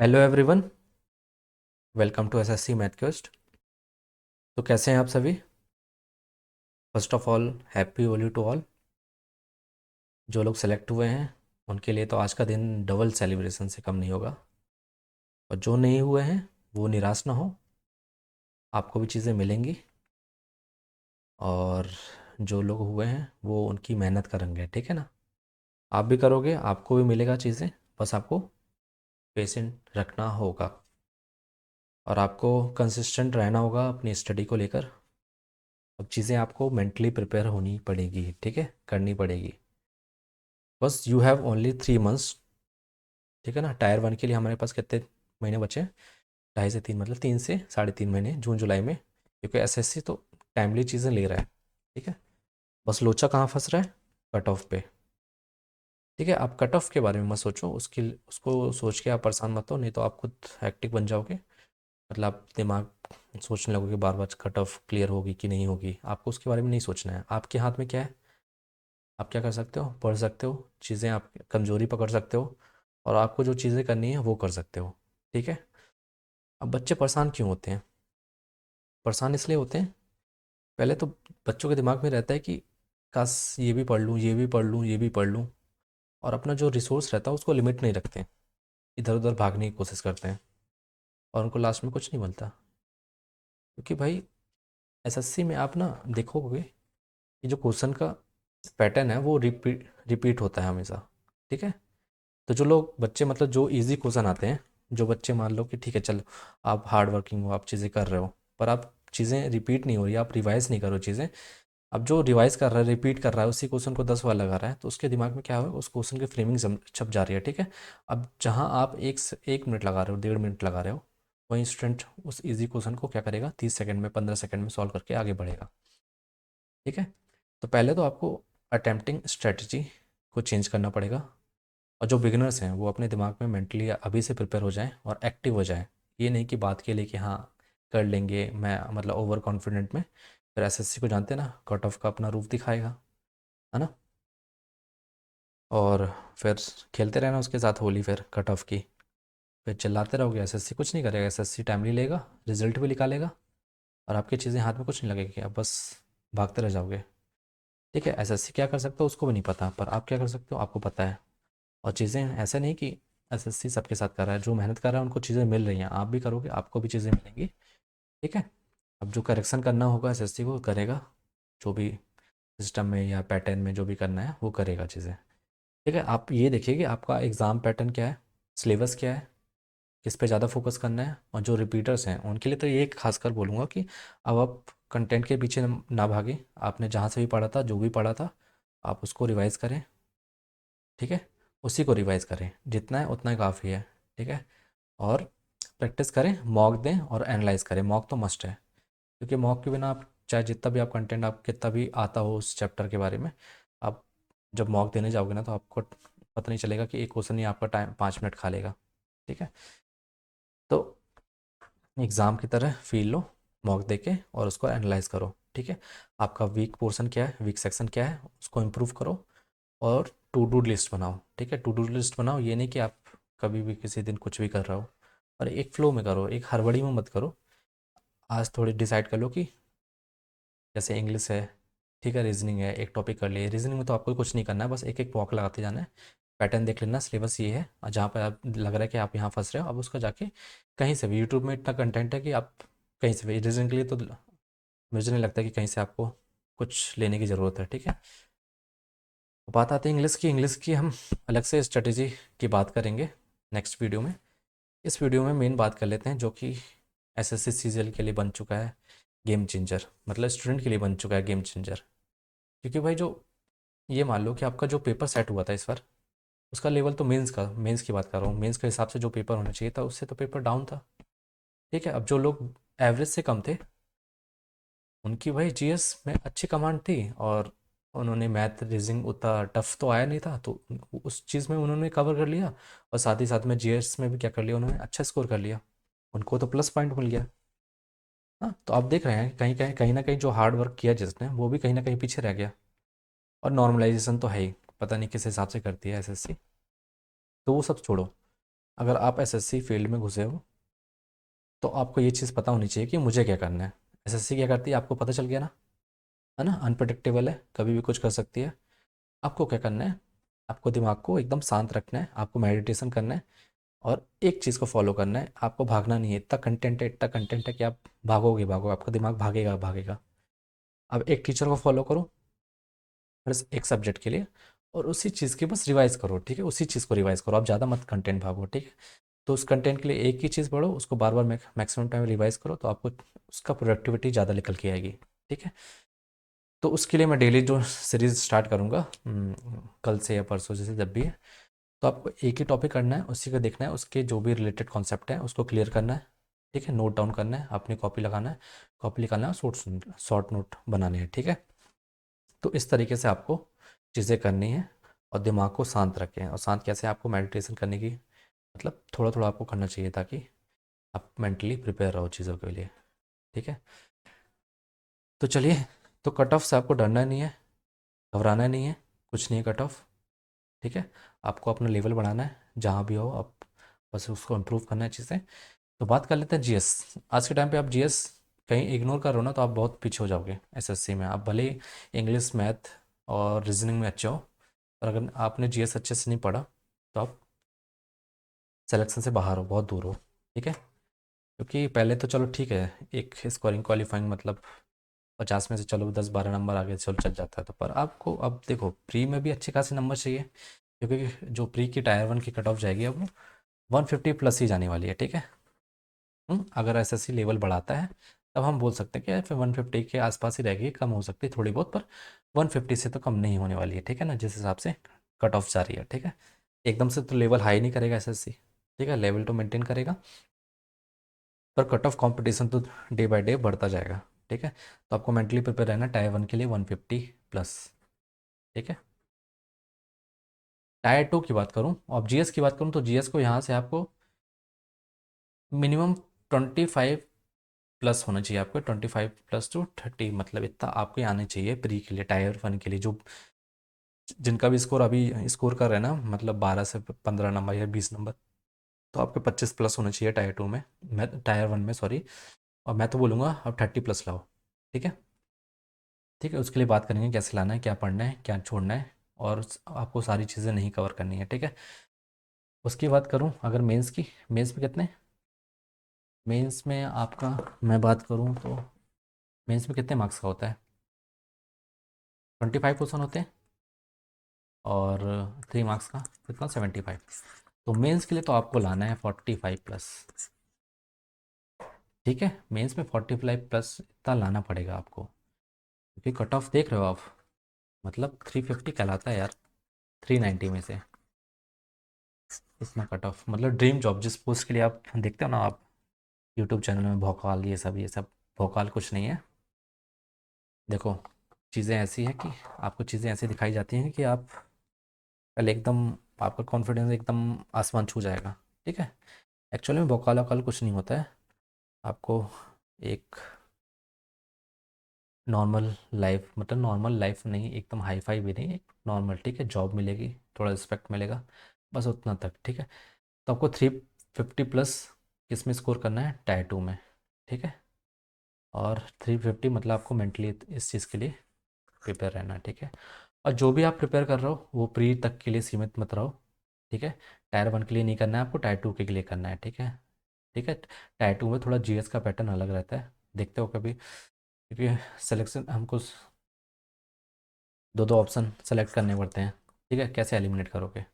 Hello everyone. Welcome to SSC math quest. तो कैसे हैं आप सभी? First of all happy Holi to all. जो लोग सेलेक्ट हुए हैं उनके लिए तो आज का दिन डबल सेलिब्रेशन से कम नहीं होगा। और जो नहीं हुए हैं वो निराश ना हो, आपको भी चीज़ें मिलेंगी। और जो लोग हुए हैं वो उनकी मेहनत का रंग है, ठीक है ना। आप भी करोगे, आपको भी मिलेगा चीज़ें। बस आपको पेशेंट रखना होगा और आपको कंसिस्टेंट रहना होगा अपनी स्टडी को लेकर। अब चीज़ें आपको मेंटली प्रिपेयर होनी पड़ेगी, ठीक है, करनी पड़ेगी। बस यू हैव ओनली 3 मंथ्स, ठीक है ना। टायर 1 के लिए हमारे पास कितने महीने बचे हैं? 2.5 से 3, मतलब 3 से 3.5 महीने, जून जुलाई में। क्योंकि एसएससी तो टाइमली चीज़ें ले रहा है, ठीक है। बस लोचा कहाँ फंस रहा है? कट ऑफ पे। ठीक है, आप कट ऑफ के बारे में मत सोचो, उसको सोच के आप परेशान मत हो, नहीं तो आप खुद हैक्टिक बन जाओगे। मतलब आप दिमाग सोचने लगोगे बार बार कट ऑफ क्लियर होगी कि नहीं होगी। आपको उसके बारे में नहीं सोचना है। आपके हाथ में क्या है? आप क्या कर सकते हो? पढ़ सकते हो, चीज़ें आप कमज़ोरी पकड़ सकते हो, और आपको जो चीज़ें करनी है वो कर सकते हो, ठीक है। अब बच्चे परेशान क्यों होते हैं? परेशान इसलिए होते हैं, पहले तो बच्चों के दिमाग में रहता है कि काश ये भी पढ़ लूँ, ये भी पढ़ लूँ, ये भी पढ़ लूँ। और अपना जो रिसोर्स रहता है उसको लिमिट नहीं रखते, इधर उधर भागने की कोशिश करते हैं, और उनको लास्ट में कुछ नहीं मिलता। क्योंकि भाई एसएससी में आप ना देखोगे कि जो क्वेश्चन का पैटर्न है वो रिपीट रिपीट होता है हमेशा, ठीक है। तो जो लोग बच्चे, मतलब जो इजी क्वेश्चन आते हैं, जो बच्चे मान लो कि ठीक है चलो आप हार्ड वर्किंग हो, आप चीज़ें कर रहे हो, पर आप चीज़ें रिपीट नहीं हो रही, आप रिवाइज नहीं करो चीज़ें। अब जो रिवाइज कर रहा है, रिपीट कर रहा है, उसी क्वेश्चन को 10 बार लगा रहा है, तो उसके दिमाग में क्या होगा, उस क्वेश्चन की फ्रेमिंग छप जा रही है, ठीक है। अब जहाँ आप 1 मिनट लगा रहे हो, 1.5 मिनट लगा रहे हो, वहीं स्टूडेंट उस इजी क्वेश्चन को क्या करेगा, 30 सेकंड में, 15 सेकंड में सॉल्व करके आगे बढ़ेगा, ठीक है। तो पहले तो आपको अटेम्प्टिंग स्ट्रेटजी को चेंज करना पड़ेगा। और जो बिगिनर्स हैं वो अपने दिमाग में मेंटली अभी से प्रिपेयर हो जाएं और एक्टिव हो जाएं। ये नहीं कि बात के लिए कि हाँ कर लेंगे, मैं मतलब ओवर कॉन्फिडेंट में फिर एसएससी को जानते हैं ना, कट ऑफ का अपना रूप दिखाएगा, है ना। और फिर खेलते रहना उसके साथ होली, फिर कट ऑफ की। फिर चिल्लाते रहोगे, एसएससी कुछ नहीं करेगा, एसएससी टाइमली लेगा, रिजल्ट भी निकालेगा, और आपकी चीज़ें हाथ में कुछ नहीं लगेगी, आप बस भागते रह जाओगे, ठीक है। एसएससी क्या कर सकते हो उसको भी नहीं पता, पर आप क्या कर सकते हो आपको पता है। और चीज़ें ऐसा नहीं कि एसएससी सबके साथ कर रहा है, जो मेहनत कर रहा है उनको चीज़ें मिल रही हैं, आप भी करोगे आपको भी चीज़ें मिलेंगी, ठीक है। अब जो करेक्शन करना होगा एसएससी को करेगा, जो भी सिस्टम में या पैटर्न में जो भी करना है वो करेगा चीज़ें, ठीक है। आप ये देखिए कि आपका एग्ज़ाम पैटर्न क्या है, सिलेबस क्या है, किस पे ज़्यादा फोकस करना है। और जो रिपीटर्स हैं उनके लिए तो ये खासकर बोलूँगा कि अब आप कंटेंट के पीछे ना भागें। आपने जहाँ से भी पढ़ा था, जो भी पढ़ा था, आप उसको रिवाइज़ करें, ठीक है। उसी को रिवाइज़ करें, जितना है उतना ही काफ़ी है, ठीक है। और प्रैक्टिस करें, मॉक दें और एनालाइज करें। मॉक तो मस्ट है, क्योंकि मॉक के बिना आप चाहे जितना भी आप कंटेंट, आप कितना भी आता हो उस चैप्टर के बारे में, आप जब मॉक देने जाओगे ना तो आपको पता नहीं चलेगा कि एक क्वेश्चन ही आपका टाइम 5 मिनट खा लेगा, ठीक है। तो एग्ज़ाम की तरह फील लो, मॉक दे के, और उसको एनालाइज करो, ठीक है। आपका वीक पोर्शन क्या है, वीक सेक्शन क्या है, उसको इम्प्रूव करो। और टू डू लिस्ट बनाओ, ठीक है। टू डू लिस्ट बनाओ, ये नहीं कि आप कभी भी किसी दिन कुछ भी कर रहे हो, और एक फ्लो में करो, एक हड़बड़ी में मत करो। आज थोड़ी डिसाइड कर लो कि जैसे इंग्लिश है, ठीक है, रीजनिंग है, एक टॉपिक कर लिए। रीजनिंग में तो आपको कुछ नहीं करना है, बस एक एक वॉक लगाते जाना है, पैटर्न देख लेना, सिलेबस ये है, और जहाँ पर आप लग रहा है कि आप यहाँ फंस रहे हो, अब उसका जाके कहीं से भी, यूट्यूब में इतना कंटेंट है कि आप कहीं से भी, रीजनिंग के लिए तो मुझे नहीं लगता कि कहीं से आपको कुछ लेने की ज़रूरत है, ठीक है। तो बात आती है इंग्लिश की। इंग्लिश की हम अलग से स्ट्रेटेजी की बात करेंगे नेक्स्ट वीडियो में। इस वीडियो में मेन बात कर लेते हैं जो कि एसएससी सीजीएल के लिए बन चुका है गेम चेंजर, मतलब स्टूडेंट के लिए बन चुका है गेम चेंजर। क्योंकि भाई जो, ये मान लो कि आपका जो पेपर सेट हुआ था इस बार, उसका लेवल तो मेंस की बात कर रहा हूँ, मेंस के हिसाब से जो पेपर होना चाहिए था उससे तो पेपर डाउन था, ठीक है। अब जो लोग एवरेज से कम थे उनकी भाई जीएस में अच्छी कमांड थी, और उन्होंने मैथ रीजनिंग उतना टफ तो आया नहीं था, तो उस चीज़ में उन्होंने कवर कर लिया। और साथ ही साथ में जीएस में भी क्या कर लिया, उन्होंने अच्छा स्कोर कर लिया, उनको तो प्लस पॉइंट मिल गया। हाँ, तो आप देख रहे हैं कहीं ना कहीं जो हार्ड वर्क किया जिसने, वो भी कहीं ना कहीं पीछे रह गया। और नॉर्मलाइजेशन तो है ही, पता नहीं किस हिसाब से करती है एसएससी, तो वो सब छोड़ो। अगर आप एसएससी फील्ड में घुसे हो तो आपको ये चीज़ पता होनी चाहिए कि मुझे क्या करना है। एसएससी क्या करती है आपको पता चल गया ना, है ना, अनप्रडिक्टेबल है, कभी भी कुछ कर सकती है। आपको क्या करना है, आपको दिमाग को एकदम शांत रखना है, आपको मेडिटेशन करना है और एक चीज़ को फॉलो करना है, आपको भागना नहीं है। इतना कंटेंट है कि आप भागोगे भागोगे, आपका दिमाग भागेगा भागेगा। अब एक टीचर को फॉलो करो बस एक सब्जेक्ट के लिए, और उसी चीज़ की बस रिवाइज़ करो, ठीक है, उसी चीज़ को रिवाइज़ करो, आप ज़्यादा मत कंटेंट भागो, ठीक है। तो उस कंटेंट के लिए एक ही चीज़ पढ़ो, उसको बार बार मैक्सिमम टाइम रिवाइज़ करो, तो आपको उसका प्रोडक्टिविटी ज़्यादा निकल के आएगी, ठीक है। तो उसके लिए मैं डेली जो सीरीज़ स्टार्ट करूँगा कल से या परसों जैसे जब भी है, तो आपको एक ही टॉपिक करना है, उसी का देखना है, उसके जो भी रिलेटेड कॉन्सेप्ट हैं उसको क्लियर करना है, ठीक है, नोट डाउन करना है, अपनी कॉपी लगाना है, कॉपी निकालना है, शॉर्ट नोट बनाने हैं, ठीक है। तो इस तरीके से आपको चीज़ें करनी है और दिमाग को शांत रखें। और शांत कैसे, आपको मेडिटेशन करने की मतलब थोड़ा थोड़ा आपको करना चाहिए ताकि आप मेंटली प्रिपेयर रहो चीज़ों के लिए, ठीक है। तो चलिए, तो कट ऑफ से आपको डरना नहीं है, घबराना नहीं है, कुछ नहीं है कट ऑफ, ठीक है। आपको अपना लेवल बढ़ाना है, जहाँ भी हो आप बस उसको इम्प्रूव करना है चीज़ें। तो बात कर लेते हैं जीएस। आज के टाइम पे आप जीएस कहीं इग्नोर करो ना तो आप बहुत पीछे हो जाओगे एसएससी में। आप भले ही इंग्लिश मैथ और रीजनिंग में अच्छे हो, पर अगर आपने जीएस अच्छे से नहीं पढ़ा तो आप सिलेक्शन से बाहर हो, बहुत दूर हो, ठीक है। क्योंकि पहले तो चलो ठीक है, एक स्कोरिंग क्वालिफाइंग मतलब 50 में से चलो 10-12 नंबर आगे चल चल जाता है, तो पर आपको अब देखो प्री में भी अच्छे खासे नंबर चाहिए, क्योंकि जो प्री की टायर 1 की कट ऑफ जाएगी अब 150 प्लस ही जाने वाली है, ठीक है। अगर एसएससी लेवल बढ़ाता है तब हम बोल सकते हैं कि यार फिर 150 के आसपास ही रहेगी, कम हो सकती है थोड़ी बहुत, पर 150 से तो कम नहीं होने वाली है, ठीक है ना, जिस हिसाब से कट ऑफ जा रही है, ठीक है। एकदम से तो लेवल हाई नहीं करेगा एसएससी, ठीक है, लेवल तो मेंटेन करेगा, पर कट ऑफ कंपटीशन तो डे बाय डे बढ़ता जाएगा, ठीक है। तो आपको मेंटली प्रिपेयर रहना टायर 1 के लिए 150 प्लस, ठीक है। टायर 2 की बात करूँ और जीएस की बात करूँ तो जीएस को यहाँ से आपको मिनिमम 25 प्लस होना चाहिए, आपको 25 प्लस टू 30, मतलब इतना आपको ही आने चाहिए प्री के लिए, टायर 1 के लिए। जो जिनका भी स्कोर अभी स्कोर कर रहे हैं ना, मतलब 12 से 15 नंबर या 20 नंबर, तो आपके 25 प्लस होना चाहिए टायर 2 में, मैं टायर 1 में सॉरी। और मैं तो बोलूँगा अब 30 प्लस लाओ, ठीक है। ठीक है, उसके लिए बात करेंगे कैसे लाना है, क्या पढ़ना है, क्या छोड़ना है, और आपको सारी चीज़ें नहीं कवर करनी है, ठीक है। उसकी बात करूँ अगर मेंस की, मेंस में कितने, मेंस में आपका मैं बात करूँ तो मेंस में कितने मार्क्स का होता है, 25 क्वेश्चन होते हैं, और 3 मार्क्स का कितना, 75। तो मेंस के लिए तो आपको लाना है 45 प्लस, ठीक है। मेंस में 45 प्लस इतना लाना पड़ेगा आपको, क्योंकि कट ऑफ देख रहे हो आप, मतलब 350 कहलाता है यार, 390 में से इतना कट ऑफ, मतलब ड्रीम जॉब जिस पोस्ट के लिए आप देखते हो ना आप यूट्यूब चैनल में भौकाल, ये सब भौकाल कुछ नहीं है। देखो, चीज़ें ऐसी है कि आपको चीज़ें ऐसी दिखाई जाती हैं कि आप कल एकदम, आपका कॉन्फिडेंस एकदम आसमान छू जाएगा, ठीक है। एक्चुअली में भौकाल वकाल कुछ नहीं होता है, आपको एक नॉर्मल लाइफ, मतलब नॉर्मल लाइफ नहीं, एकदम हाई फाई भी नहीं, एक नॉर्मल, ठीक है, जॉब मिलेगी, थोड़ा रिस्पेक्ट मिलेगा, बस उतना तक, ठीक है। तो आपको 350 प्लस किस में स्कोर करना है, टायर 2 में, ठीक है। और 350 मतलब आपको मेंटली इस चीज़ के लिए प्रिपेयर रहना है, ठीक है। और जो भी आप प्रिपेयर कर रहे हो वो प्री तक के लिए सीमित मत रहो, ठीक है। टायर 1 के लिए नहीं करना है आपको, टायर 2 के लिए करना है, ठीक है, ठीक है। टायर 2 में थोड़ा जीएस का पैटर्न अलग रहता है, देखते हो कभी, क्योंकि सिलेक्शन हमको दो दो ऑप्शन सेलेक्ट करने पड़ते हैं, ठीक है, कैसे एलिमिनेट करोगे,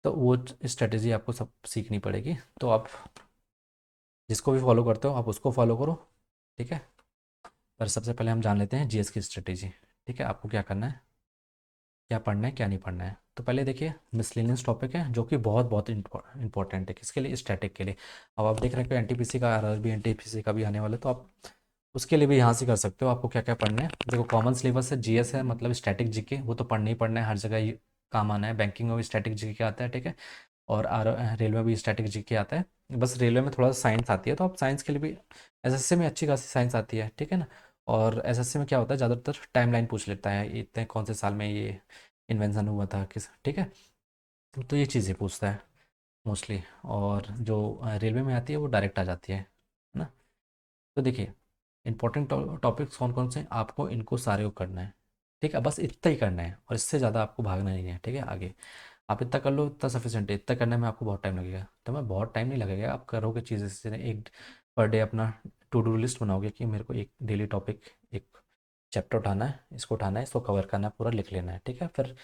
तो वो स्ट्रेटेजी आपको सब सीखनी पड़ेगी। तो आप जिसको भी फॉलो करते हो आप उसको फॉलो करो, ठीक है। पर सबसे पहले हम जान लेते हैं जीएस की स्ट्रेटेजी, ठीक है। आपको क्या करना है, क्या पढ़ना है क्या नहीं पढ़ना है। तो पहले देखिए, मिसलेनियस टॉपिक है जो कि बहुत बहुत इंपॉर्टेंट है, किसके लिए, स्टैटिक के लिए। अब आप देख रहे हैं कि एनटीपीसी का, आरआरबी एनटीपीसी का भी आने वाला है, तो आप उसके लिए भी यहाँ से कर सकते हो। आपको क्या क्या पढ़ना है, देखो कॉमन सिलेबस है, जीएस है, मतलब स्टैटिक जीके, वो तो पढ़ना ही पढ़ना है, हर जगह ये काम आना है। बैंकिंग में भी स्टैटिक जीके आता है, ठीक है। और रेलवे में भी स्टैटिक जीके आता है। बस रेलवे में थोड़ा सा साइंस आती है, तो आप साइंस के लिए भी एसएससी में अच्छी खासी साइंस आती है, ठीक है ना। और एसएससी में क्या होता है, ज़्यादातर टाइमलाइन पूछ लेता है, इतने कौन से साल में ये इन्वेंशन हुआ था किस, ठीक है। तो ये चीज़ें पूछता है। मोस्टली, और जो रेलवे में आती है वो डायरेक्ट आ जाती है ना। तो देखिए, इंपॉर्टेंट टॉपिक्स कौन कौन से हैं, आपको इनको सारे को करना है। ठीक है, बस इतना ही करना है और इससे ज़्यादा आपको भागना नहीं है। ठीक है, आगे आप इतना कर लो, इतना सफिशिएंट है। इतना करने में आपको बहुत टाइम लगेगा, तो मैं बहुत टाइम नहीं लगेगा, आप करोगे चीज़ें से। एक पर डे अपना टू डू लिस्ट बनाओगे कि मेरे को एक डेली टॉपिक, एक चैप्टर उठाना है, इसको कवर करना है, पूरा लिख लेना है। ठीक है, फिर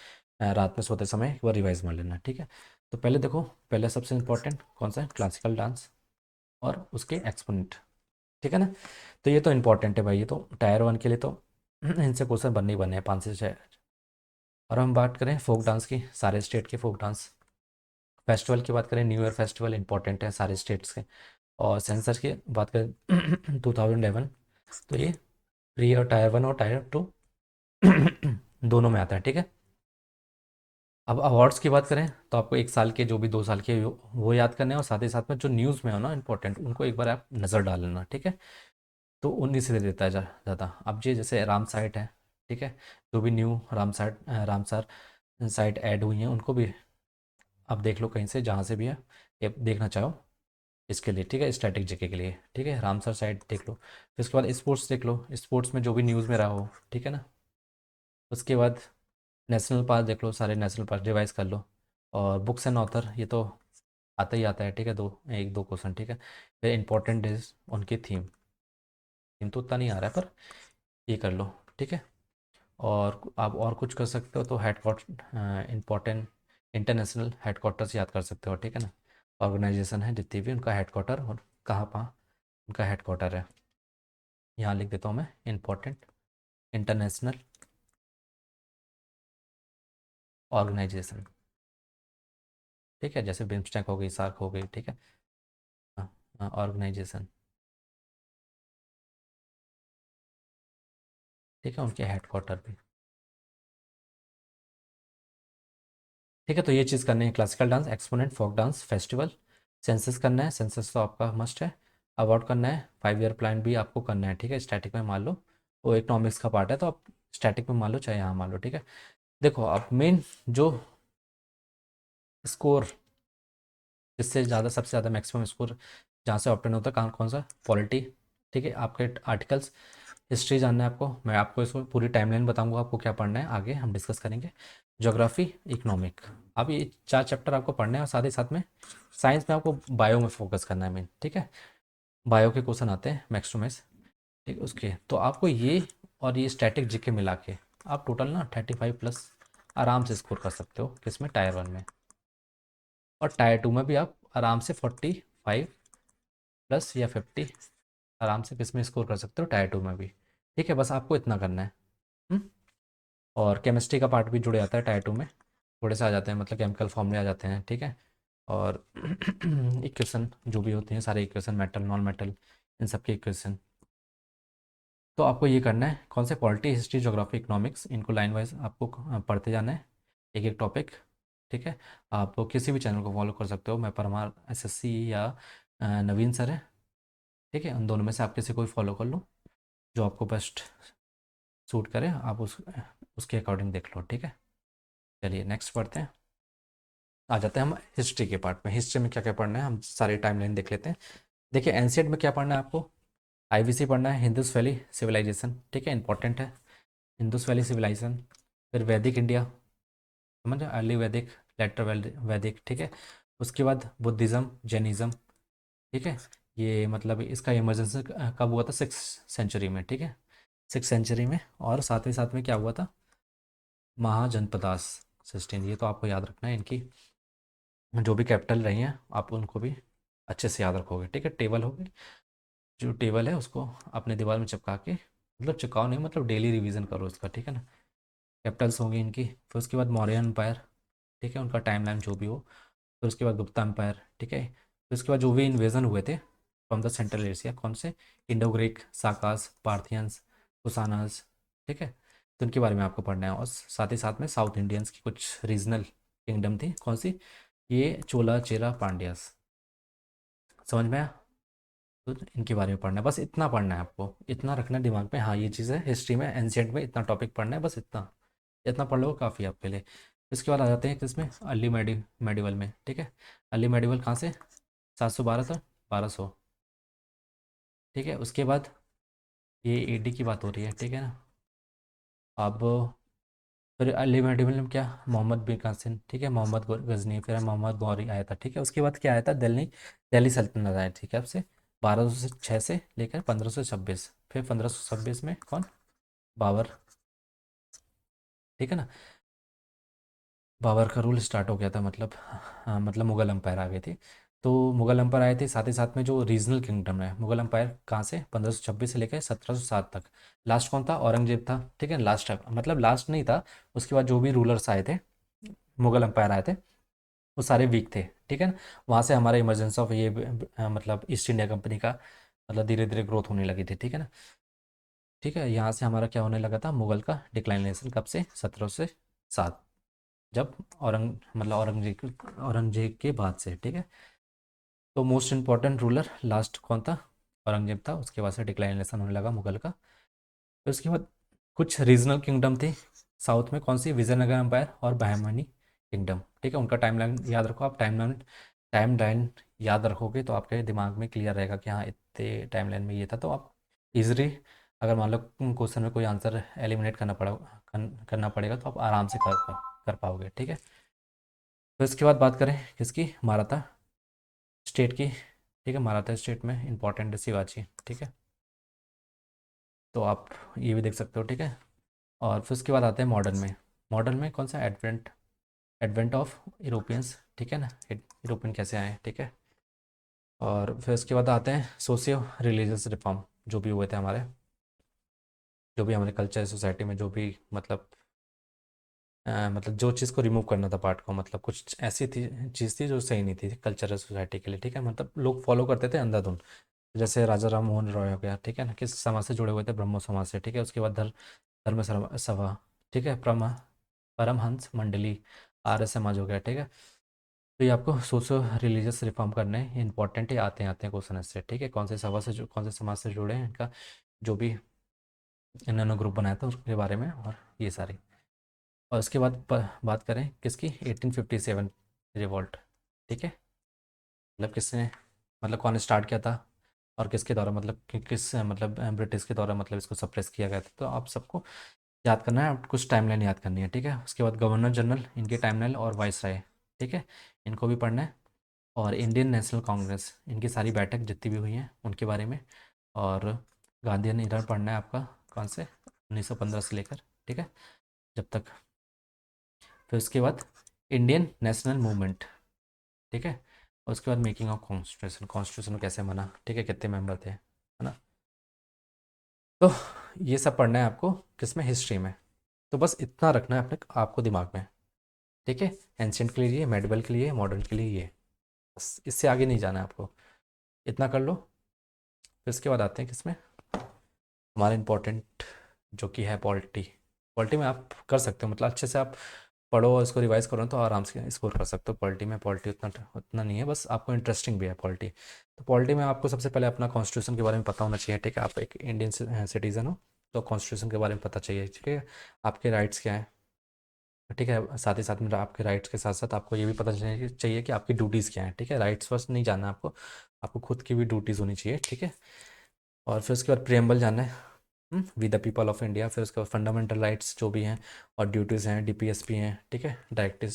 रात में सोते समय एक बार रिवाइज मार लेना है। ठीक है, तो पहले देखो, पहले सबसे इंपॉर्टेंट कौन सा है, क्लासिकल डांस और उसके एक्सपोनेंट। ठीक है ना। तो ये तो इंपॉर्टेंट है भाई, ये तो टायर वन के लिए तो इनसे क्वेश्चन बनने ही बनने हैं, 5 से 6। और हम बात करें फोक डांस की, सारे स्टेट के फोक डांस। फेस्टिवल की बात करें, न्यू ईयर फेस्टिवल इंपॉर्टेंट है सारे स्टेट्स के। और सेंसर की बात करें 2011, तो ये प्री और टायर वन और टायर टू दोनों में आता है। ठीक है, अब अवार्ड्स की बात करें तो आपको 1 साल के, जो भी 2 साल के वो याद करने हैं, और साथ ही साथ में जो न्यूज़ में हो ना इंपॉर्टेंट, उनको एक बार आप नज़र डाल लेना। ठीक है, तो उन्हीं से देता है ज़्यादा। अब ये जैसे राम साइट है, ठीक है, जो भी न्यू रामसर साइट ऐड हुई हैं उनको भी आप देख लो कहीं से, जहाँ से भी है ये देखना चाहो इसके लिए। ठीक है, स्टैटिक जीके के लिए। ठीक है, रामसर साइट देख लो, फिर उसके बाद स्पोर्ट्स देख लो, स्पोर्ट्स में जो भी न्यूज़ में रहा हो। ठीक है ना। उसके बाद नेशनल पार्क देख लो, सारे नेशनल पार्क रिवाइज कर लो। और बुक्स एंड ऑथर, ये तो आता ही आता है। ठीक है, दो, एक दो क्वेश्चन। ठीक है, फिर इंपॉर्टेंट इज उनकी थीम। थीम तो उतना नहीं आ रहा है, पर ये कर लो। ठीक है, और आप और कुछ कर सकते हो तो हेडक्वार्टर, इंपॉर्टेंट इंटरनेशनल हेडक्वार्टर्स याद कर सकते हो। ठीक है ना, ऑर्गेनाइजेशन है जितनी भी, उनका हेडक्वार्टर और कहाँ कहाँ उनका हेडक्वार्टर है। यहाँ लिख देता हूँ मैं, इंपॉर्टेंट इंटरनेशनल ऑर्गेनाइजेशन। ठीक है, जैसे बिम्स्टेक हो गई, सार्क हो गई। ठीक है, हाँ, ऑर्गेनाइजेशन। ठीक है, उनके हेडक्वार्टर भी। ठीक है, तो ये चीज़ करनी है, classical dance, exponent, folk dance, festival. Census करना है, सेंसस तो आपका मस्ट है। अवार्ड करना है, 5 ईयर प्लान भी आपको करना है। ठीक है, स्टैटिक में मान लो, वो इकोनॉमिक्स का पार्ट है तो आप स्टैटिक में मान लो चाहे यहाँ मान लो। ठीक है, देखो अब मेन जो स्कोर, जिससे ज़्यादा, सबसे ज़्यादा मैक्सिमम स्कोर जहाँ से ऑप्टेन होता है, कहाँ कौन सा, पॉलिटी। ठीक है, आपके आर्टिकल्स, हिस्ट्री जानना है आपको, मैं आपको इसको पूरी टाइमलाइन बताऊंगा आपको क्या पढ़ना है, आगे हम डिस्कस करेंगे। ज्योग्राफी, इकोनॉमिक, अब ये 4 चैप्टर आपको पढ़ने हैं, और साथ ही साथ में साइंस में आपको बायो में फोकस करना है मेन। ठीक है, बायो के क्वेश्चन आते हैं मैक्स टू मैक्स। ठीक, उसके तो आपको ये और ये स्टैटिक जीके मिला के आप टोटल ना 35+ आराम से स्कोर कर सकते हो, किसमें, टायर वन में। और टायर टू में भी आप आराम से 45+ या 50 आराम से किसमें स्कोर कर सकते हो, टायर टू में भी। ठीक है, बस आपको इतना करना है। हम्म? और केमिस्ट्री का पार्ट भी जुड़ जाता है टायर टू में, थोड़े से आ जाते हैं, मतलब केमिकल फॉर्मूले आ जाते हैं। ठीक है, और इक्वेशन जो भी होती हैं, सारे इक्वेशन, मेटल नॉन मेटल, इन सब के इक्वेशन। तो आपको ये करना है, कौन से, पॉलिटी, हिस्ट्री, ज्योग्राफी, इकोनॉमिक्स, इनको लाइन वाइज आपको पढ़ते जाना है, एक एक टॉपिक। ठीक है, आप किसी भी चैनल को फॉलो कर सकते हो, मैं परमार एसएससी या नवीन सर है। ठीक है, उन दोनों में से आप किसी को भी फॉलो कर लो, जो आपको बेस्ट सूट करे, आप उसके अकॉर्डिंग देख लो। ठीक है, चलिए नेक्स्ट पढ़ते हैं। आ जाते हैं हम हिस्ट्री के पार्ट में। हिस्ट्री में क्या क्या पढ़ना है, हम सारी टाइमलाइन देख लेते हैं। देखिए, एंशियंट में क्या पढ़ना है आपको, आईवीसी पढ़ना है, इंडस वैली सिविलाइजेशन। ठीक है, इंपॉर्टेंट है, इंडस वैली सिविलाइजेशन। फिर वैदिक इंडिया, समझ, अर्ली वैदिक, लेटर वैदिक। ठीक है, उसके बाद बुद्धिज़्म, जैनिज़्म। ठीक है, ये मतलब इसका इमरजेंसी कब हुआ था, 6th सेंचुरी में। ठीक है, 6th सेंचुरी में। और साथ में क्या हुआ था, महाजनपदास सिस्टीन, ये तो आपको याद रखना है। इनकी जो भी कैपिटल रही हैं आप उनको भी अच्छे से याद रखोगे। ठीक है, टेबल होगी, जो टेबल है उसको अपने दीवार में चिपका के, मतलब चिपकाओ नहीं, मतलब डेली रिवीजन करो उसका। ठीक है ना, कैपिटल्स होंगी इनकी। फिर उसके बाद मौर्य एम्पायर। ठीक है, उनका टाइमलाइन जो भी हो। फिर उसके बाद गुप्ता एम्पायर। ठीक है, फिर उसके बाद जो भी इन्वेजन हुए थे फ्रॉम द सेंट्रल एशिया, कौन से, इंडो ग्रीक, साकास, पार्थियंस, कुसानास। ठीक है, तो उनके बारे में आपको पढ़ना है। और साथ ही साथ में साउथ इंडियंस की कुछ रीजनल किंगडम थी, कौन सी, ये चोला, चेरा, पांड्यास। समझ में आया। तो इनके बारे में पढ़ना है, बस इतना पढ़ना है आपको, इतना रखना है दिमाग में। हाँ, ये चीज़ है, हिस्ट्री में एंशियंट में इतना टॉपिक पढ़ना है, बस इतना, इतना पढ़ लो काफ़ी है आपके लिए। इसके बाद आ जाते हैं किसमें, अर्ली मेडिवल में, ठीक है। अर्ली मेडिवल कहाँ से, 712 तक 1200, ठीक है। उसके बाद ये एडी की बात हो रही है, ठीक है ना। अब फिर अर्ली मेडिवल में क्या, मोहम्मद बिन कासिम, ठीक है, मोहम्मद गजनी, फिर मोहम्मद गौरी आया था, ठीक है। उसके बाद क्या आया था, दिल्ली दिल्ली सल्तनत आया, ठीक है। आपसे 1206 से लेकर 1526, फिर 1526 में कौन, बाबर, ठीक है ना। बाबर का रूल स्टार्ट हो गया था, मतलब हाँ, मतलब मुगल एम्पायर आ गए थे। तो मुगल एम्पायर आए थे, साथ ही साथ में जो रीजनल किंगडम है, मुगल एम्पायर कहाँ से 1526 से लेकर 1707 तक। लास्ट कौन था, औरंगजेब था, ठीक है। लास्ट मतलब लास्ट नहीं था, उसके बाद जो भी रूलर्स आए थे, मुगल एम्पायर आए थे, वो सारे वीक थे, ठीक है ना। वहाँ से हमारा इमरजेंस ऑफ ये मतलब ईस्ट इंडिया कंपनी का मतलब धीरे धीरे ग्रोथ होने लगी थी, ठीक है ना। ठीक है, यहाँ से हमारा क्या होने लगा था, मुगल का डिक्लाइनेशन कब से, 1707, जब औरंगजेब के बाद से, ठीक है। तो मोस्ट इंपॉर्टेंट रूलर लास्ट कौन था, औरंगजेब था। उसके बाद से डिक्लाइनेशन होने लगा मुगल का। फिर उसके बाद कुछ रीजनल किंगडम थे साउथ में, कौन सी, विजयनगर एम्पायर और बहमनी किंगडम, ठीक है। उनका टाइमलाइन याद रखो आप, टाइमलाइन याद रखोगे तो आपके दिमाग में क्लियर रहेगा कि हाँ इतने टाइमलाइन में ये था, तो आप इजली, अगर मान लो क्वेश्चन में कोई आंसर एलिमिनेट करना पड़ेगा तो आप आराम से कर पाओगे, ठीक है। तो इसके बाद बात करें किसकी, माराठा स्टेट की, ठीक है। माराठा स्टेट में इंपॉर्टेंट है शिवाजी, ठीक है। तो आप ये भी देख सकते हो, ठीक है। और फिर उसके बाद आते हैं मॉडर्न में। मॉडर्न में कौन सा, एडवेंट एडवेंट ऑफ यूरोपियंस, ठीक है ना, यूरोपियन कैसे आए, ठीक है। और फिर उसके बाद आते हैं सोशियो रिलीजियस रिफॉर्म, जो भी हुए थे हमारे, जो भी हमारे कल्चर सोसाइटी में, जो भी मतलब जो चीज़ को रिमूव करना था पार्ट को, मतलब कुछ ऐसी थी चीज़ थी जो सही नहीं थी कल्चरल सोसाइटी के लिए, ठीक है। मतलब लोग फॉलो करते थे अंधाधुंध। जैसे राजा राम मोहन रॉय हो गया, ठीक है ना, किस समाज से जुड़े हुए थे, ब्रह्मो समाज से, ठीक है। उसके बाद धर्म सभा, ठीक है, परमहंस मंडली, आर्य समाज हो गया, ठीक है। तो ये आपको सोशो रिलीजियस रिफॉर्म करने हैं, इंपॉर्टेंट है, आते हैं क्वेश्चन इससे, ठीक है। कौन से समाज से जुड़े हैं, इनका जो भी इन्होंने ग्रुप बनाया था उसके बारे में, और ये सारी। और उसके बाद बात करें किसकी, 1857 रिवॉल्ट, ठीक है। मतलब किसने, मतलब कौन स्टार्ट किया था, और किसके द्वारा, मतलब किस मतलब ब्रिटिश के द्वारा मतलब इसको सप्रेस किया गया था। तो आप सबको याद करना है, आप कुछ टाइमलाइन याद करनी है, ठीक है। उसके बाद गवर्नर जनरल, इनके टाइमलाइन, और वाइसराय, ठीक है, इनको भी पढ़ना है। और इंडियन नेशनल कांग्रेस, इनकी सारी बैठक जितनी भी हुई हैं उनके बारे में। और गांधीयन ईरा पढ़ना है आपका, कौन से, 1915 से लेकर, ठीक है, जब तक। फिर उसके बाद इंडियन नेशनल मूवमेंट, ठीक है। और उसके बाद मेकिंग ऑफ कॉन्स्टिट्यूशन, कॉन्स्टिट्यूशन कैसे बना, ठीक है, कितने मेंबर थे, है ना। तो ये सब पढ़ना है आपको किसमें, हिस्ट्री में। तो बस इतना रखना है अपने आपको दिमाग में, ठीक है। एंशियंट के लिए ये, मेडिवल के लिए, मॉडर्न के लिए ये, बस इससे आगे नहीं जाना है आपको, इतना कर लो। फिर इसके बाद आते हैं किसमें, हमारा इम्पोर्टेंट जो कि है पॉलिटी। पॉलिटी में आप कर सकते हो, मतलब अच्छे से आप पढ़ो और इसको रिवाइज करो तो आराम से स्कोर कर सकते हो पॉलिटी में। पॉलिटी उतना उतना नहीं है, बस आपको इंटरेस्टिंग भी है पॉलिटी। तो पॉलिटी में आपको सबसे पहले अपना कॉन्स्टिट्यूशन के बारे में पता होना चाहिए, ठीक है। आप एक इंडियन सिटीज़न हो तो कॉन्स्टिट्यूशन के बारे में पता चाहिए, ठीक है। आपके राइट्स क्या हैं, ठीक है। साथ ही साथ में आपके राइट्स के साथ साथ आपको ये भी पता चाहिए कि आपकी ड्यूटीज़ क्या हैं, ठीक है। राइट्स फर्स्ट नहीं जानना आपको, आपको खुद की भी ड्यूटीज़ होनी चाहिए, ठीक है। और फिर उसके बाद प्रियम्बल जानना है, we the people of India. फिर उसके बाद फंडामेंटल राइट्स जो भी हैं और ड्यूटीज़ हैं, डीपीएसपी हैं, ठीक है, directive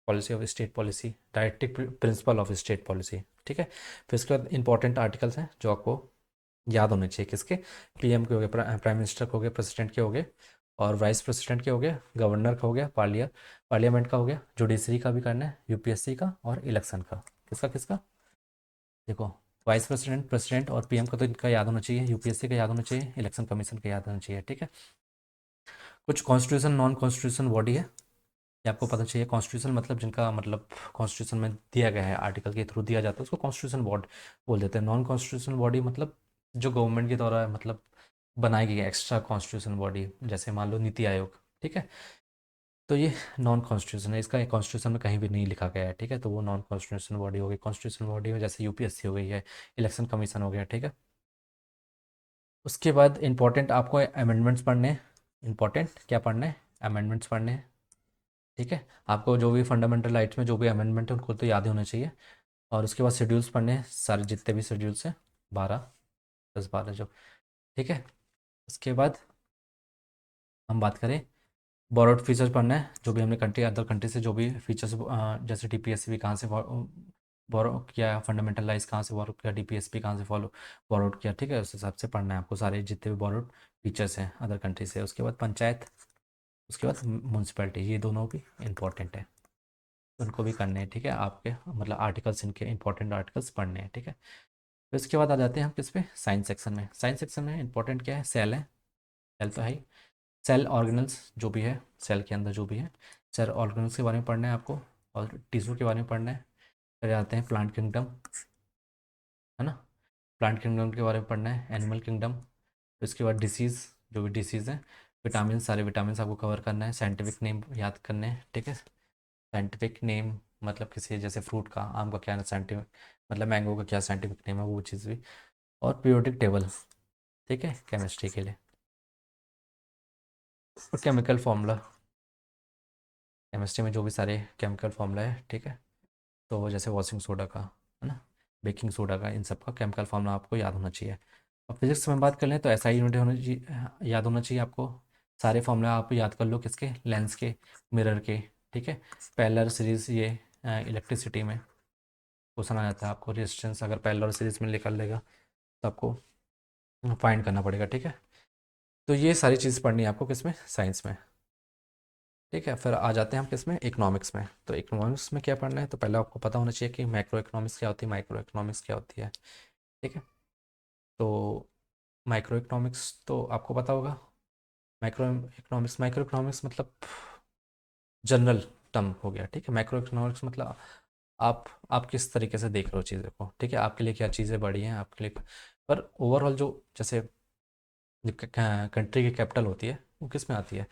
policy of state policy, directive principle of state policy, ठीक है। फिर उसके बाद इंपॉर्टेंट आर्टिकल्स हैं जो आपको याद होने चाहिए, किसके, पीएम के हो गए, प्राइम मिनिस्टर के हो गए, प्रेसिडेंट के हो गए, और वाइस प्रेसिडेंट के हो गए, गवर्नर का हो गया, पार्लियामेंट का हो गया, जुडिशरी का भी करना है, यूपीएससी का, और इलेक्शन का। किसका किसका, देखो, वाइस प्रेसिडेंट, प्रेसिडेंट और पीएम का तो इनका याद होना चाहिए, यूपीएससी का याद होना चाहिए, इलेक्शन कमीशन का याद होना चाहिए, ठीक है। कुछ कॉन्स्टिट्यूशन नॉन कॉन्स्टिट्यूशन बॉडी है, ये आपको पता चाहिए। कॉन्स्टिट्यूशन मतलब जिनका मतलब कॉन्स्टिट्यूशन में दिया गया है, आर्टिकल के थ्रू दिया जाता है, उसको कॉन्स्टिट्यूशन बोर्ड बोल देते हैं। नॉन कॉन्स्टिट्यूशन बॉडी मतलब जो गवर्नमेंट के द्वारा मतलब बनाई गई है एक्स्ट्रा कॉन्स्टिट्यूशन बॉडी, जैसे मान लो नीति आयोग, ठीक है। तो ये नॉन कॉन्स्टिट्यूशन है, इसका कॉन्स्टिट्यूशन में कहीं भी नहीं लिखा गया है, ठीक है। तो वो नॉन कॉन्स्टिट्यूशन बॉडी हो गई। कॉन्स्टिट्यूशन बॉडी में जैसे यूपीएससी हो गई है, इलेक्शन कमीशन हो गया, ठीक है। उसके बाद इंपॉर्टेंट आपको अमेंडमेंट्स पढ़ने हैं। इंपॉर्टेंट क्या पढ़ने हैं, अमेंडमेंट्स पढ़ने हैं, ठीक है, आपको जो भी फंडामेंटल राइट्स में जो भी अमेंडमेंट है उनको तो याद ही होना चाहिए। और उसके बाद शेड्यूल्स पढ़ने हैं, सारे जितने भी शेड्यूल्स हैं, 12, 10 12 जो, ठीक है। उसके बाद हम बात करें, बोरोड फीचर्स पढ़ना है, जो भी हमने कंट्री अदर कंट्री से जो भी फीचर्स, जैसे डीपीएसपी कहाँ से बोरो किया, फंडामेंटल राइट्स कहाँ से बोरो किया, डीपीएसपी कहाँ से फॉलो बोरोड किया, ठीक है, उस हिसाब से पढ़ना है आपको सारे जितने भी बोरोड फीचर्स हैं अदर कंट्री से। उसके बाद पंचायत, उसके बाद म्यूनसिपैलिटी, ये दोनों भी इंपॉर्टेंट है, उनको भी करने हैं, ठीक है, आपके मतलब आर्टिकल्स, इनके इंपॉर्टेंट आर्टिकल्स पढ़ने हैं, ठीक है। फिर इसके बाद आ जाते हैं हम किस पे, साइंस सेक्शन में। साइंस सेक्शन में इंपॉर्टेंट क्या है, सेल है, सेल तो है ही, सेल ऑर्गेनल्स जो भी है, सेल के अंदर जो भी है, सेल ऑर्गेनल्स के बारे में पढ़ना है आपको, और टिश्यू के बारे में पढ़ना है। फिर आते हैं प्लांट किंगडम, है ना, प्लांट किंगडम के बारे में पढ़ना है, एनिमल किंगडम। फिर उसके बाद डिसीज़, जो भी डिसीज़ हैं, विटामिन, सारे विटामिन आपको कवर करना है, साइंटिफिक नेम याद करने हैं, ठीक है। साइंटिफिक नेम मतलब किसी, जैसे फ्रूट का, आम का क्या साइंटिफिक, मतलब मैंगो का क्या साइंटिफिक नेम है, वो चीज़ भी। और पीरियोडिक टेबल, ठीक है, केमिस्ट्री के लिए। और केमिकल फार्मूला, केमिस्ट्री में जो भी सारे केमिकल फार्मूला है, ठीक है, तो जैसे वॉशिंग सोडा का, है ना, बेकिंग सोडा का, इन सब का केमिकल फार्मूला आपको याद होना चाहिए। और फिजिक्स में बात कर लें तो एसआई यूनिट होना चाहिए, याद होना चाहिए आपको। सारे फार्मूला आप याद कर लो, किसके, लेंस के, मिरर के, ठीक है। पैरेलल सीरीज, ये इलेक्ट्रिसिटी में क्वेश्चन आ जाता है आपको, रेजिस्टेंस अगर पैरेलल सीरीज में निकल लेगा तो आपको फाइंड करना पड़ेगा, ठीक है। तो ये सारी चीज़ पढ़नी है आपको किसमें, साइंस में, ठीक है। फिर आ जाते हैं हम किसमें, इकोनॉमिक्स में। तो इकोनॉमिक्स में क्या पढ़ना है, तो पहले आपको पता होना चाहिए कि मैक्रो इकोनॉमिक्स क्या होती है, माइक्रो इकोनॉमिक्स क्या होती है, ठीक है। तो माइक्रो इकोनॉमिक्स तो आपको पता होगा, माइक्रो इकोनॉमिक्स मतलब जनरल टर्म हो गया, ठीक है। मैक्रो इकोनॉमिक्स मतलब आप किस तरीके से देख रहे हो चीज़ों को, ठीक है, आपके लिए क्या चीज़ें बड़ी हैं आपके लिए। पर ओवरऑल जो, जैसे कंट्री की कैपिटल होती है वो किस में आती है,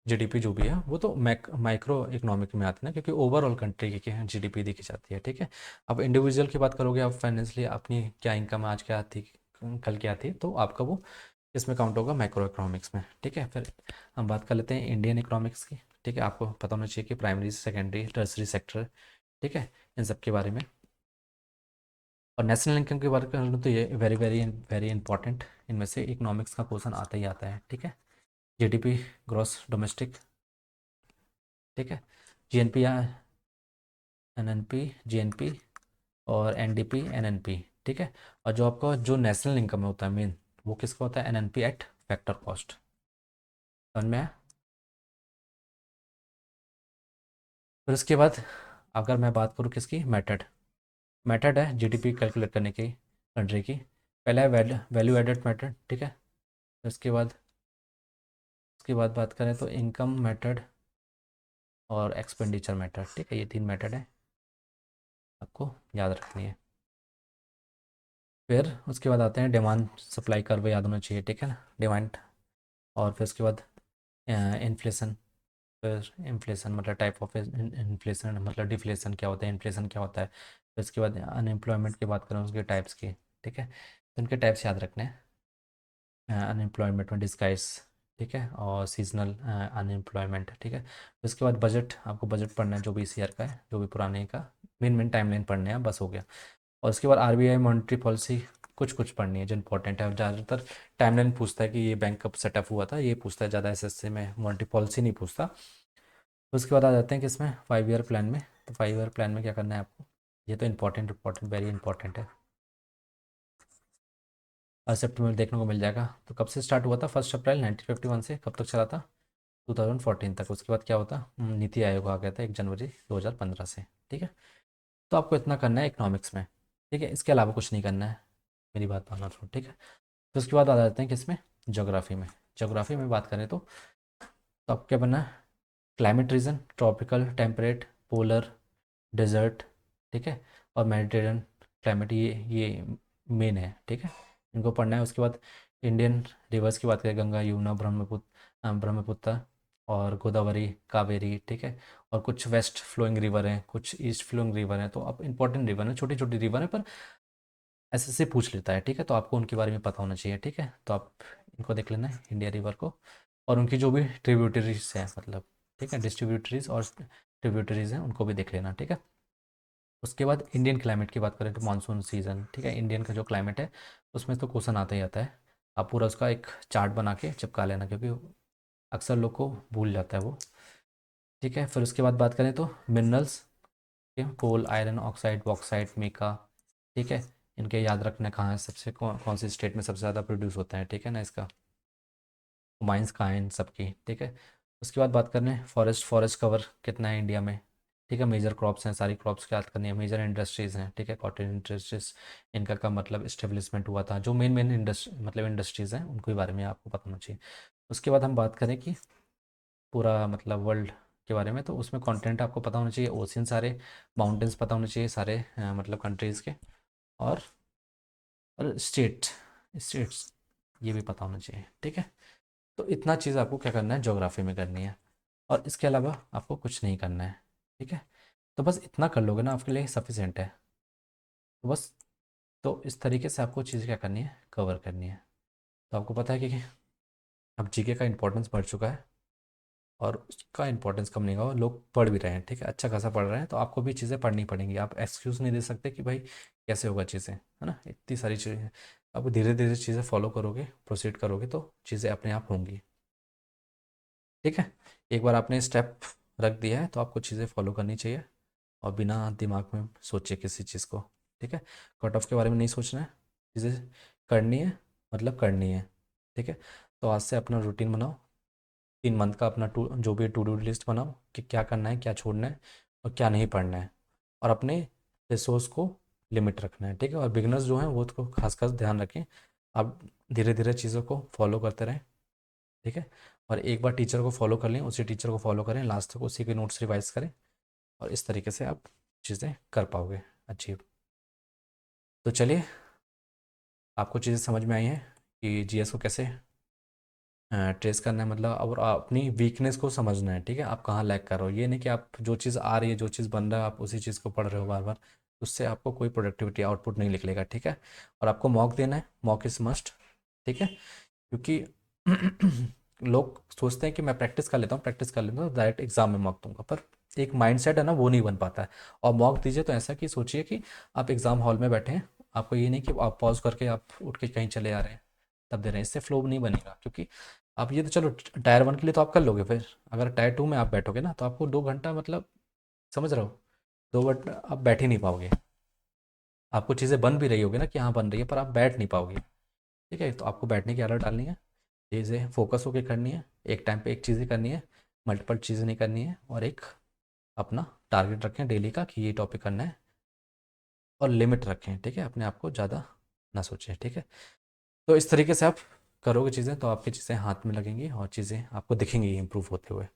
जीडीपी जो भी है वो तो माइक्रो इकोनॉमिक में आती है ना, क्योंकि ओवरऑल कंट्री की जीडीपी देखी जाती है, ठीक है। अब इंडिविजुअल की बात करोगे आप, फाइनेंशियली अपनी क्या इनकम आज क्या थी, कल क्या थी, तो आपका वो इसमें काउंट होगा माइक्रो इकोनॉमिक्स में, ठीक है। फिर हम बात कर लेते हैं इंडियन इकोनॉमिक्स की, ठीक है। आपको पता होना चाहिए कि प्राइमरी, सेकेंडरी, टर्सरी सेक्टर, ठीक है, इन सब के बारे में। और नेशनल इनकम की बात करें तो ये वेरी वेरी वेरी इंपॉर्टेंट, इनमें से इकोनॉमिक्स का क्वेश्चन आता ही आता है, ठीक है। जीडीपी, ग्रॉस डोमेस्टिक, ठीक है, जीएनपी, एनएनपी, जीएनपी, और एनडीपी, एनएनपी, ठीक है। और जो आपका जो नेशनल इनकम होता है मेन, वो किसका होता है, एनएनपी एट फैक्टर कॉस्ट, समझ में आया? फिर उसके बाद अगर मैं बात करूँ किसकी, मेथड, मेथड है जीडीपी कैलकुलेट करने की कंट्री की। पहला है वैल्यू एडेड मेथड, ठीक है। फिर उसके बाद बात करें तो इनकम मेथड और एक्सपेंडिचर मेथड, ठीक है, ये 3 मेथड है, आपको याद रखनी है। फिर उसके बाद आते हैं डिमांड सप्लाई कर्व, याद होना चाहिए, ठीक है ना, डिमांड। और फिर उसके बाद इन्फ्लेशन, फिर इन्फ्लेशन मतलब टाइप ऑफ इन्फ्लेशन, मतलब डिफ्लेशन क्या होता है, इन्फ्लेशन क्या होता है। फिर उसके बाद अनएम्प्लॉयमेंट की बात करें, उसके टाइप्स की, ठीक है, तो इनके टाइप्स याद रखने हैं। अनएम्प्लॉयमेंट में डिस्गाइज, ठीक है, और सीजनल अनएम्प्लॉयमेंट, ठीक है। फिर उसके बाद बजट, आपको बजट पढ़ना है जो भी इस ईयर का है, जो भी पुराने का, मेन टाइमलाइन पढ़ने हैं, बस हो गया। और उसके बाद आरबीआई मॉनेटरी पॉलिसी, कुछ कुछ पढ़नी है जो इंपॉर्टेंट है। और ज़्यादातर टाइमलाइन पूछता है कि ये बैंक कब सेटअप हुआ था, ये पूछता है ज़्यादा, एसएससी में मॉनेटरी पॉलिसी नहीं पूछता। उसके बाद आ जाते हैं कि इसमें 5 ईयर प्लान में, तो 5 ईयर प्लान में क्या करना है आपको, ये तो इंपॉर्टेंट वेरी इंपॉर्टेंट है। और सेप्टेम्बर में देखने को मिल जाएगा। तो कब से स्टार्ट हुआ था, 1 अप्रैल 1951 से कब तक चला था, 2014 तक। उसके बाद क्या होता, नीति आयोग आ गया था 1 जनवरी 2015 से, ठीक है। तो आपको इतना करना है इकोनॉमिक्स में, ठीक है, इसके अलावा कुछ नहीं करना है, मेरी बात मानना थोड़ा, ठीक है। फिर उसके बाद आ जाते हैं किसमें, ज्योग्राफी में। ज्योग्राफी में बात करें तो आपको क्या बनना है, climate region, tropical, temperate, polar, desert, ठीक है, और मेडिटेरियन क्लाइमेट, ये मेन है, ठीक है, इनको पढ़ना है। उसके बाद इंडियन रिवर्स की बात करें, गंगा, यमुना, ब्रह्मपुत्र और गोदावरी, कावेरी, ठीक है। और कुछ वेस्ट फ्लोइंग रिवर हैं, कुछ ईस्ट फ्लोइंग रिवर हैं, तो अब इंपॉर्टेंट रिवर हैं, छोटी छोटी रिवर हैं, पर एसएससी पूछ लेता है, ठीक है, तो आपको उनके बारे में पता होना चाहिए, ठीक है। तो आप इनको देख लेना है, इंडिया रिवर को, और उनकी जो भी ट्रिब्यूटरीज हैं, मतलब, ठीक है, डिस्ट्रीब्यूटरीज और ट्रिब्यूटरीज हैं उनको भी देख लेना, ठीक है। उसके बाद इंडियन क्लाइमेट की बात करें तो मानसून सीज़न, ठीक है, इंडियन का जो क्लाइमेट है उसमें तो क्वेश्चन आता ही आता है। आप पूरा उसका एक चार्ट बना के चिपका लेना, क्योंकि अक्सर लोग को भूल जाता है वो, ठीक है। फिर उसके बाद बात करें तो मिनरल्स, कोल, आयरन ऑक्साइड, बॉक्साइट, मीका, ठीक है, इनके याद रखना कहाँ है सबसे, कौन सी स्टेट में सबसे ज़्यादा प्रोड्यूस होता है, ठीक है ना, इसका माइंस कहाँ हैं इन सबकी, ठीक है। उसके बाद बात करने फॉरेस्ट, फॉरेस्ट कवर कितना है इंडिया में, ठीक है। मेजर क्रॉप्स हैं, सारी क्रॉप्स की याद करनी है। मेजर इंडस्ट्रीज़ हैं, ठीक है, कॉटन इंडस्ट्रीज, इनका का मतलब इस्टेब्लिशमेंट हुआ था, जो मेन मेन इंडस्ट्री मतलब इंडस्ट्रीज़ हैं उनके बारे में आपको पता होना चाहिए। उसके बाद हम बात करें कि पूरा मतलब वर्ल्ड के बारे में, तो उसमें कंटेंट आपको पता होना चाहिए, ओशियन सारे, माउंटेन्स पता होने चाहिए सारे, मतलब कंट्रीज़ के, और स्टेट, स्टेट्स ये भी पता होना चाहिए, ठीक है। तो इतना चीज़ आपको क्या करना है, ज्योग्राफी में करनी है, और इसके अलावा आपको कुछ नहीं करना है, ठीक है। तो बस इतना कर लोगे ना आपके लिए सफिशिएंट है। तो बस, तो इस तरीके से आपको चीज़ें क्या करनी है, कवर करनी है। तो आपको पता है कि अब जीके का इंपॉर्टेंस बढ़ चुका है, और उसका इंपॉर्टेंस कम नहीं होगा, लोग पढ़ भी रहे हैं, ठीक है, अच्छा खासा पढ़ रहे हैं, तो आपको भी चीज़ें पढ़नी पड़ेंगी। आप एक्सक्यूज़ नहीं दे सकते कि भाई कैसे होगा चीज़ें, है ना, इतनी सारी चीज़ें। आप धीरे धीरे चीज़ें फॉलो करोगे, प्रोसीड करोगे, तो चीज़ें अपने आप होंगी, ठीक है। एक बार आपने स्टेप रख दिया है तो आपको चीज़ें फॉलो करनी चाहिए, और बिना दिमाग में सोचे किसी चीज़ को, ठीक है। कट ऑफ के बारे में नहीं सोचना है, चीज़ें करनी है, मतलब करनी है, ठीक है। तो आज से अपना रूटीन बनाओ, 3 मंथ का अपना जो भी टू डू लिस्ट बनाओ कि क्या करना है, क्या छोड़ना है, और क्या नहीं पढ़ना है, और अपने रिसोर्स को लिमिट रखना है, ठीक है। और बिगनर्स जो हैं वो तो खास ध्यान रखें, आप धीरे धीरे चीज़ों को फॉलो करते रहें, ठीक है। और एक बार टीचर को फॉलो कर लें, उसी टीचर को फॉलो करें, लास्ट तक उसी के नोट्स रिवाइज करें, और इस तरीके से आप चीज़ें कर पाओगे अचीव। तो चलिए, आपको चीज़ें समझ में आई हैं कि जीएस को कैसे ट्रेस करना है, मतलब और अपनी वीकनेस को समझना है, ठीक है। आप कहाँ लैग कर रहे हो, ये नहीं कि आप जो चीज़ आ रही है, जो चीज़ बन रहा है, आप उसी चीज़ को पढ़ रहे हो बार बार, उससे आपको कोई प्रोडक्टिविटी आउटपुट नहीं निकलेगा, ठीक है। और आपको मॉक देना है, मॉक इज़ मस्ट, ठीक है, क्योंकि लोग सोचते हैं कि मैं प्रैक्टिस कर लेता हूँ, प्रैक्टिस कर लेता हूँ, डायरेक्ट एग्जाम में मॉक दूंगा, पर एक माइंडसेट है ना, वो नहीं बन पाता है। और मॉक दीजिए तो ऐसा कि सोचिए कि आप एग्ज़ाम हॉल में बैठे हैं, आपको ये नहीं कि आप पॉज करके आप उठ के कहीं चले आ रहे हैं तब दे रहे हैं, इससे फ्लो नहीं बनेगा। क्योंकि आप ये तो चलो टायर 1 के लिए तो आप कर लोगे, फिर अगर टायर 2 में आप बैठोगे ना तो आपको 2 घंटा मतलब, समझ रहे हो, 2 घंटा आप बैठ ही नहीं पाओगे। आपको चीज़ें बन भी रही होगी ना कि हाँ बन रही है, पर आप बैठ नहीं पाओगे, ठीक है। तो आपको बैठने की आदत डालनी है, चीज़ें फोकस होकर करनी है, एक टाइम पे एक चीज़ ही करनी है, मल्टीपल चीज़ें नहीं करनी है, और एक अपना टारगेट रखें डेली का कि ये टॉपिक करना है, और लिमिट रखें, ठीक है, अपने आप को ज़्यादा ना सोचें, ठीक है। तो इस तरीके से आप करोगे चीज़ें तो आपकी चीज़ें हाथ में लगेंगी, और चीज़ें आपको दिखेंगी इम्प्रूव होते हुए।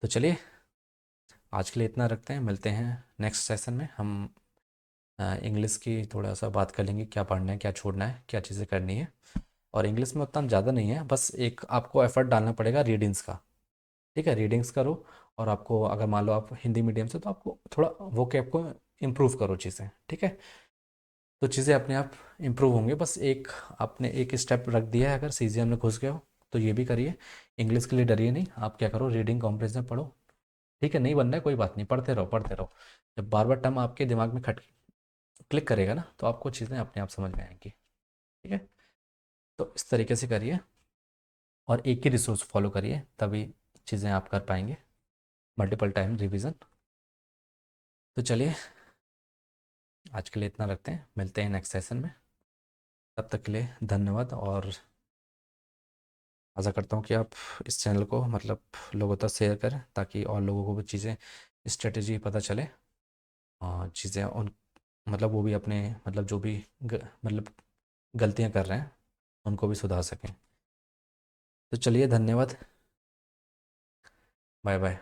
तो चलिए, आज के लिए इतना रखते हैं, मिलते हैं नेक्स्ट सेशन में। हम इंग्लिश की थोड़ा सा बात कर लेंगे, क्या पढ़ना है, क्या छोड़ना है, क्या चीज़ें करनी है। और इंग्लिश में उतना ज़्यादा नहीं है, बस एक आपको एफर्ट डालना पड़ेगा रीडिंग्स का, ठीक है, रीडिंग्स करो। और आपको अगर मान लो आप हिंदी मीडियम से, तो आपको थोड़ा वोकैब को इम्प्रूव करो चीज़ें, ठीक है। तो चीज़ें अपने आप इम्प्रूव होंगे, बस एक आपने एक स्टेप रख दिया है, अगर सीजीएम में घुस गए हो तो ये भी करिए। इंग्लिश के लिए डरिए नहीं, आप क्या करो, रीडिंग कॉम्प्रिहेंशन पढ़ो, ठीक है। नहीं बनना है कोई बात नहीं, पढ़ते रहो पढ़ते रहो। जब बार बार टर्म आपके दिमाग में खट क्लिक करेगा ना, तो आपको चीज़ें अपने आप समझ में आएंगी, ठीक है। तो इस तरीके से करिए, और एक ही रिसोर्स फॉलो करिए, तभी चीज़ें आप कर पाएंगे, मल्टीपल टाइम रिवीजन। तो चलिए, आज के लिए इतना रखते हैं, मिलते हैं नेक्स्ट सेशन में। तब तक के लिए धन्यवाद, और आशा करता हूँ कि आप इस चैनल को मतलब लोगों तक शेयर करें, ताकि और लोगों को भी चीज़ें, स्ट्रेटजी पता चले, और चीज़ें उन मतलब वो भी अपने मतलब जो भी मतलब गलतियाँ कर रहे हैं उनको भी सुधार सकें। तो चलिए, धन्यवाद, बाय बाय।